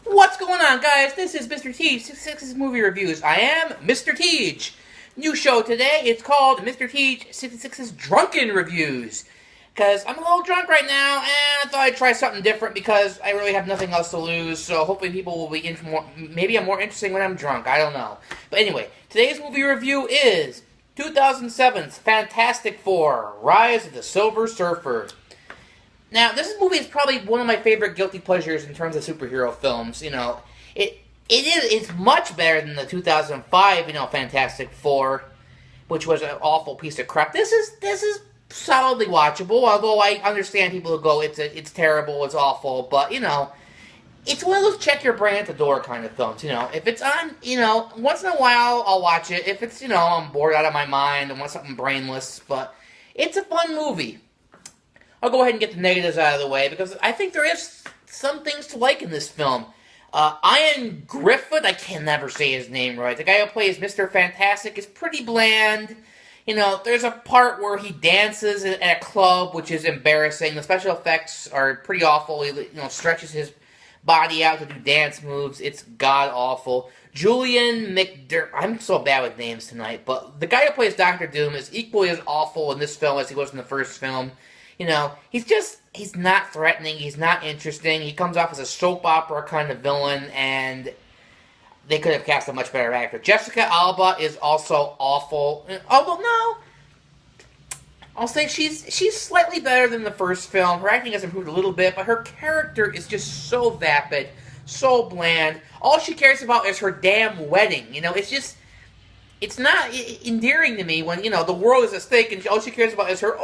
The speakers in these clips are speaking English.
What's going on, guys? This is MrTeej66's movie reviews. I am Mr. Teej. New show today. It's called MrTeej66's Drunken Reviews. Because I'm a little drunk right now, and I thought I'd try something different because I really have nothing else to lose. So hopefully people will be maybe I'm more interesting when I'm drunk. I don't know. But anyway, today's movie review is 2007's Fantastic Four: Rise of the Silver Surfer. Now, this movie is probably one of my favorite guilty pleasures in terms of superhero films. It's much better than the 2005, Fantastic Four, which was an awful piece of crap. This is solidly watchable, although I understand people who go, it's terrible, it's awful, but, it's one of those check your brain at the door kind of films, If it's on, once in a while, I'll watch it. If it's, I'm bored out of my mind and want something brainless, but it's a fun movie. I'll go ahead and get the negatives out of the way, because I think there is some things to like in this film. Ian Griffith, I can never say his name right. The guy who plays Mr. Fantastic is pretty bland. There's a part where he dances at a club, which is embarrassing. The special effects are pretty awful. He, stretches his body out to do dance moves. It's god-awful. Julian McDermott, I'm so bad with names tonight, but the guy who plays Dr. Doom is equally as awful in this film as he was in the first film. He's not threatening, he's not interesting, he comes off as a soap opera kind of villain, and they could have cast a much better actor. Jessica Alba is also awful, although no, I'll say she's slightly better than the first film. Her acting has improved a little bit, but her character is just so vapid, so bland. All she cares about is her damn wedding, it's not endearing to me when, the world is at stake and all she cares about is her,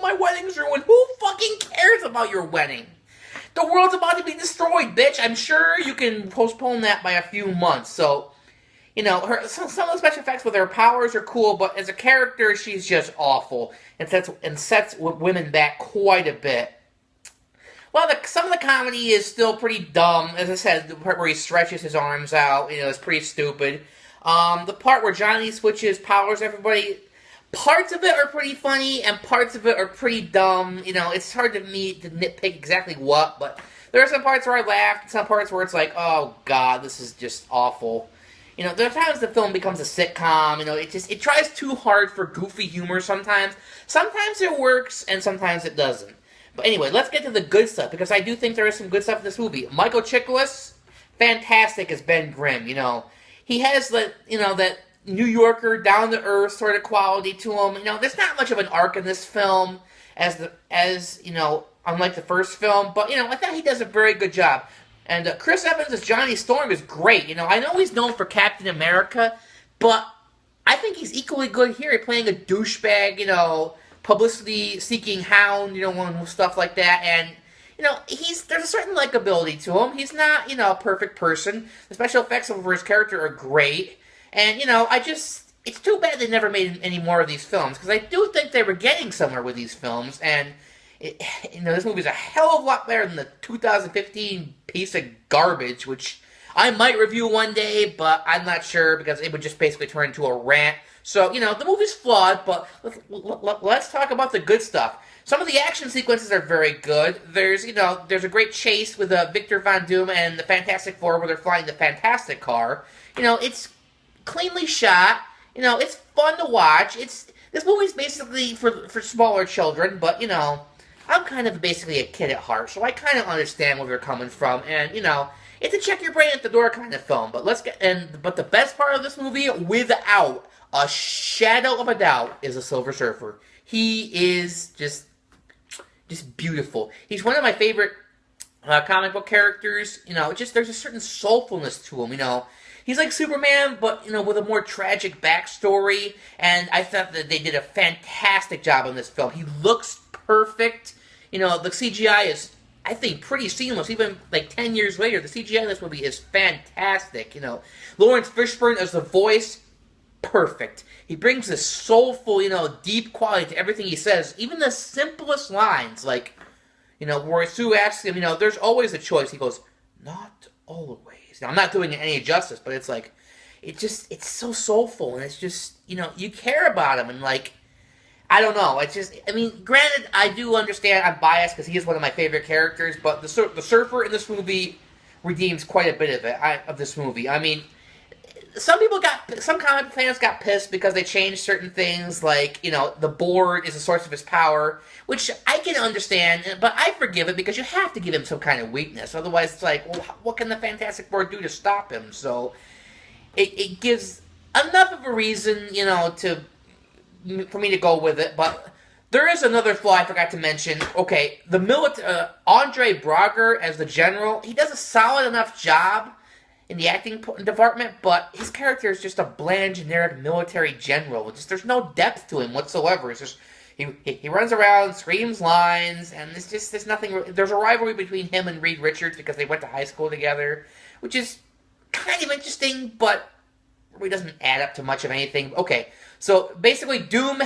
my wedding's ruined. Who fucking cares about your wedding? The world's about to be destroyed, bitch. I'm sure you can postpone that by a few months. So, some of the special effects with her powers are cool, but as a character, she's just awful and sets women back quite a bit. Well, some of the comedy is still pretty dumb. As I said, the part where he stretches his arms out, is pretty stupid. The part where Johnny switches powers everybody, parts of it are pretty funny, and parts of it are pretty dumb. It's hard to nitpick exactly what, but there are some parts where I laughed, and some parts where it's like, oh god, this is just awful. There are times the film becomes a sitcom, it tries too hard for goofy humor sometimes. Sometimes it works, and sometimes it doesn't. But anyway, let's get to the good stuff, because I do think there is some good stuff in this movie. Michael Chiklis, fantastic as Ben Grimm, He has that New Yorker, down-to-earth sort of quality to him. There's not much of an arc in this film as unlike the first film. But, I thought he does a very good job. And Chris Evans as Johnny Storm is great. I know he's known for Captain America, but I think he's equally good here. Playing a douchebag, publicity-seeking hound, stuff like that. And there's a certain likability to him. He's not, a perfect person. The special effects over his character are great. And, it's too bad they never made any more of these films, because I do think they were getting somewhere with these films, and, this movie's a hell of a lot better than the 2015 piece of garbage, which I might review one day, but I'm not sure, because it would just basically turn into a rant. So, the movie's flawed, but let's talk about the good stuff. Some of the action sequences are very good. There's a great chase with Victor Von Doom and the Fantastic Four where they're flying the Fantastic Car. It's cleanly shot. It's fun to watch. This movie's basically for smaller children, but, I'm kind of basically a kid at heart, so I kind of understand where they're coming from, and, it's a check your brain at the door kind of film. But but the best part of this movie, without a shadow of a doubt, is the Silver Surfer. He is just beautiful. He's one of my favorite comic book characters. There's a certain soulfulness to him. He's like Superman, but with a more tragic backstory. And I thought that they did a fantastic job on this film. He looks perfect. The CGI is, I think, pretty seamless. Even like 10 years later, the CGI in this movie is fantastic. Lawrence Fishburne as the voice, perfect. He brings this soulful, deep quality to everything he says. Even the simplest lines, like, where Sue asks him, there's always a choice. He goes, not always. Now, I'm not doing it any justice, but it's like, it's so soulful, and it's just, you care about him, and like, I don't know. Granted, I do understand I'm biased because he is one of my favorite characters, but the surfer in this movie redeems quite a bit of it, of this movie. I mean, some comic fans got pissed because they changed certain things, like, you know, the board is a source of his power, which I can understand, but I forgive it because you have to give him some kind of weakness. Otherwise, it's like, well, what can the Fantastic Four do to stop him? So, it gives enough of a reason, you know, for me to go with it, but there is another flaw I forgot to mention. Okay, Andre Braugher as the General, he does a solid enough job in the acting department, but his character is just a bland, generic military general. There's no depth to him whatsoever. It's just he runs around, screams lines, and there's nothing. There's a rivalry between him and Reed Richards because they went to high school together, which is kind of interesting, but really doesn't add up to much of anything. Okay, so basically, Doom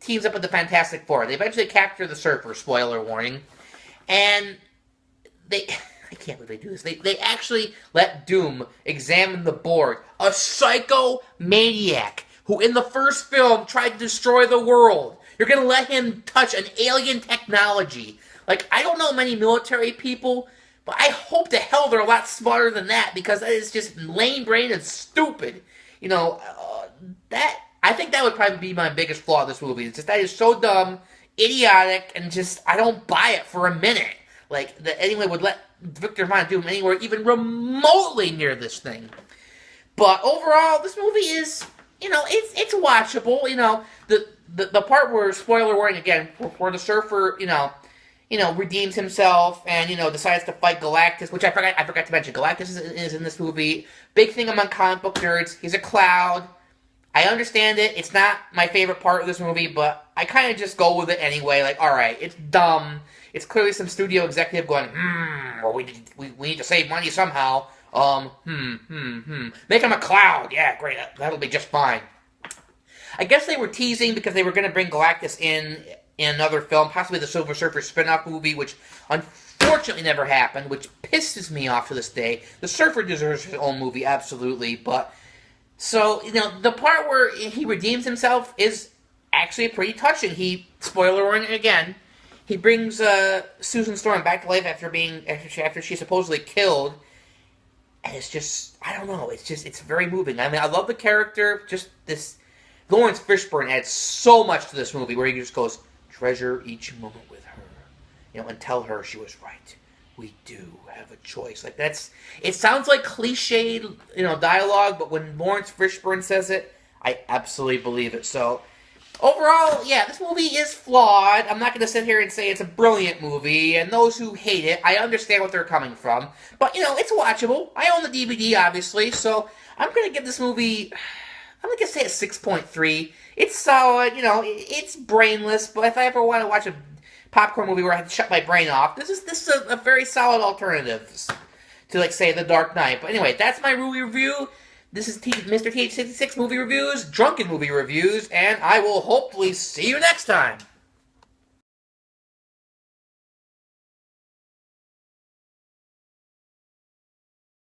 teams up with the Fantastic Four. They eventually capture the Surfer. Spoiler warning, and they. I can't believe they do this. They actually let Doom examine the board. A psychomaniac who in the first film tried to destroy the world. You're going to let him touch an alien technology. Like, I don't know many military people, but I hope to hell they're a lot smarter than that, because that is just lame-brained and stupid. You know, I think that would probably be my biggest flaw in this movie. It's just that is so dumb, idiotic, and just, I don't buy it for a minute. Like, that anyone would let Victor Von Doom anywhere even remotely near this thing. But overall, this movie is, you know, it's watchable. You know, the part where, spoiler warning again, where the Surfer, you know, redeems himself and, you know, decides to fight Galactus, which I forgot to mention. Galactus is in this movie. Big thing among comic book nerds. He's a cloud. I understand it. It's not my favorite part of this movie, but I kind of just go with it anyway. Like, all right, it's dumb. It's clearly some studio executive going, well, we need to save money somehow. Make him a cloud. Yeah, great. That'll be just fine. I guess they were teasing because they were going to bring Galactus in another film, possibly the Silver Surfer spin-off movie, which unfortunately never happened, which pisses me off to this day. The Surfer deserves his own movie, absolutely, but... So, you know, the part where he redeems himself is actually pretty touching. Spoiler warning again, he brings Susan Storm back to life after she's supposedly killed, and it's just, I don't know, it's very moving. I mean, I love the character, just this, Lawrence Fishburne adds so much to this movie, where he just goes, treasure each moment with her, you know, and tell her she was right. We do have a choice. Like, it sounds like cliched, you know, dialogue, but when Lawrence Fishburne says it, I absolutely believe it. So, overall, yeah, this movie is flawed. I'm not going to sit here and say it's a brilliant movie, and those who hate it, I understand what they're coming from. But, you know, it's watchable. I own the DVD, obviously, so I'm going to give this movie, I'm going to say a 6.3. It's solid, you know, it's brainless, but if I ever want to watch a popcorn movie where I have to shut my brain off, this is a very solid alternative to, like, say, The Dark Knight. But anyway, that's my movie review. This is MrTeej66 Movie Reviews, Drunken Movie Reviews, and I will hopefully see you next time.